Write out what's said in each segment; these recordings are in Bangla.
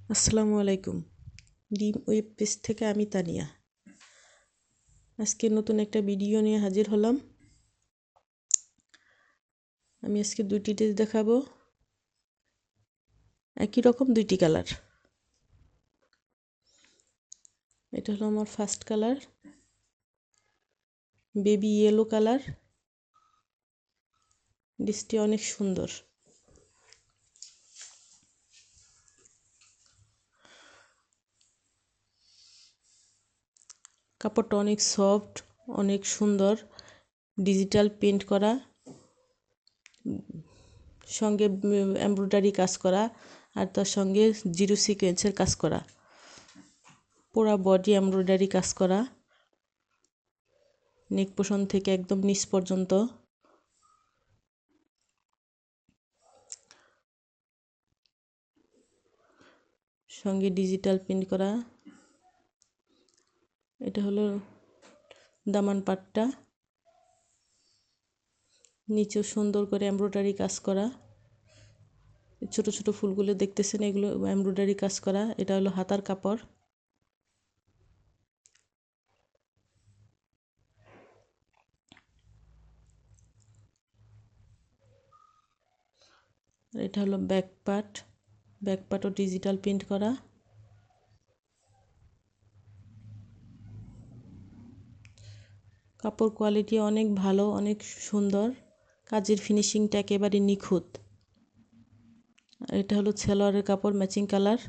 আসসালামু আলাইকুম। ডিম ওয়েব পেজ থেকে আমি তানিয়া। আজকে নতুন একটা ভিডিও নিয়ে হাজির হলাম। আমি আজকে দুইটি ড্রেস দেখাবো, একই রকম দুইটি কালার। এটা হলো আমার first colour, baby yellow colour. ড্রেসটি অনেক সুন্দর। কাপড়টা অনেক সফট, অনেক সুন্দর, ডিজিটাল প্রিন্ট করা, সঙ্গে এমব্রয়ডারি কাজ করা, আর তার সঙ্গে জিরো সিকোয়েন্সের কাজ করা। পুরা বডি এমব্রয়ডারি কাজ করা, নেক পোর্শন থেকে একদম নিচ পর্যন্ত। সঙ্গে ডিজিটাল প্রিন্ট করা। এটা হলো দামান পাটটা, নিচেও সুন্দর করে এমব্রয়ডারি কাজ করা। ছোট ছোট ফুলগুলো দেখতেছেন, এগুলো এমব্রয়ডারি কাজ করা। এটা হলো হাতার কাপড়। আর এটা হলো ব্যাক পার্ট। ব্যাক পার্টও ডিজিটাল প্রিন্ট করা। কাপড় কোয়ালিটি অনেক ভালো, অনেক সুন্দর, কাজের ফিনিশিংটা একেবারে নিখুঁত। আর এটা হলো সালোয়ারের কাপড়, ম্যাচিং কালার।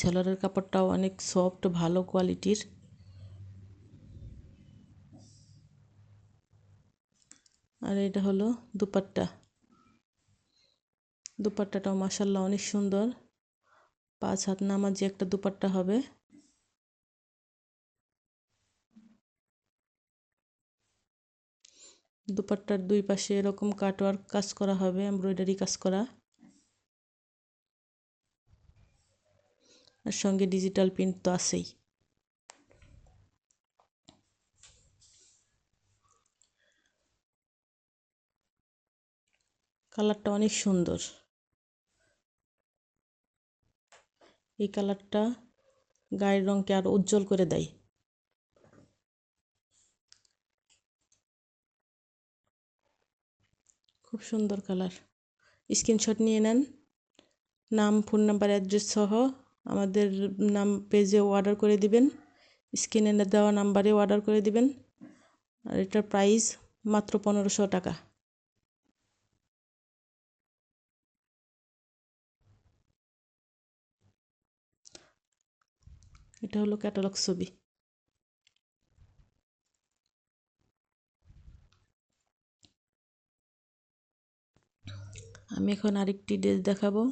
সালোয়ারের কাপড়টাও অনেক সফট, ভালো কোয়ালিটির। আর এটা হলো দুপাট্টা। দুপাট্টাটাও মাশাআল্লাহ অনেক সুন্দর। 5 হাত নামাজি একটা দুপাট্টা হবে। দুপাট্টার দুই পাশে এরকম কাটওয়ার্ক কাজ করা হবে, এমব্রয়ডারি কাজ করা। আর সঙ্গে ডিজিটাল প্রিন্ট তো আছেই। কালারটা অনেক সুন্দর। এই কালারটা গায়ের রঙকে আরো উজ্জ্বল করে দেয়। খুব সুন্দর কালার। স্ক্রিনশট নিয়ে নেন, নাম, ফোন নাম্বার, অ্যাড্রেস সহ আমাদের নাম পেজে অর্ডার করে দিবেন। স্ক্রিনে দেওয়া নাম্বারে অর্ডার করে দিবেন। আর এটার প্রাইস মাত্র 1500 টাকা। এটা হলো ক্যাটালগ ছবি। আমি এখন আরেকটি ড্রেস দেখাবো,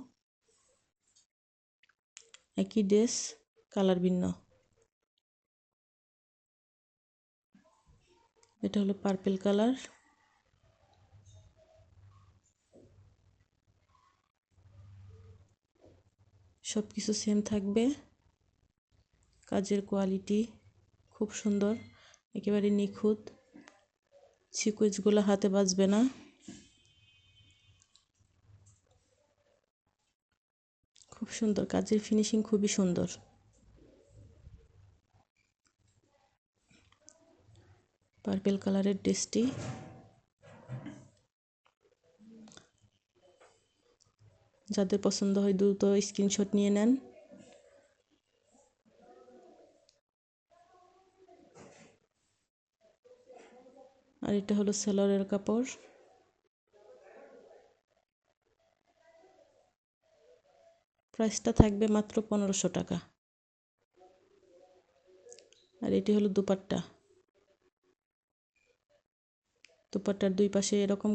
একই ড্রেস, কালার ভিন্ন। এটা হলো পার্পল কালার। সব কিছু সেম থাকবে। কাজের কোয়ালিটি খুব সুন্দর, একেবারে নিখুঁত। সিকোয়েন্সগুলো হাতে বাজবে না। খুব সুন্দর, কাজের ফিনিশিং খুবই সুন্দর। পার্পল কালারের ড্রেসটি। যাদের পছন্দ হয় দ্রুত স্ক্রিনশট নিয়ে নেন। আর এটা হলো সালোয়ারের কাপড়। প্রাইসটা থাকবে মাত্র 1500 টাকা। আর এটি হলো দুপাট্টা। দুপাট্টার দুই পাশে এরকম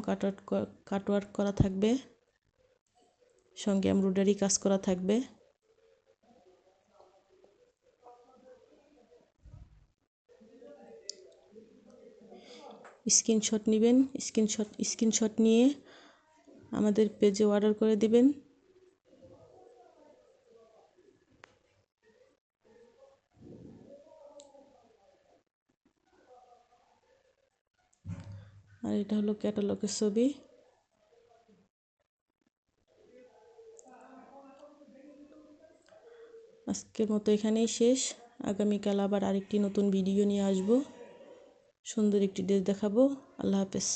কাটওয়ার্ক করা থাকবে, সঙ্গে এমব্রয়ডারি কাজ করা থাকবে। স্ক্রিনশট নেবেন, স্ক্রিনশট নিয়ে আমাদের পেজে অর্ডার করে দিবেন। আর এটা হলো ক্যাটালগের ছবি। আজকের মতো এখানেই শেষ। আগামীকাল আবার আরেকটি নতুন ভিডিও নিয়ে আসবো, সুন্দর একটি ড্রেস দেখাবো। আল্লাহ হাফেজ।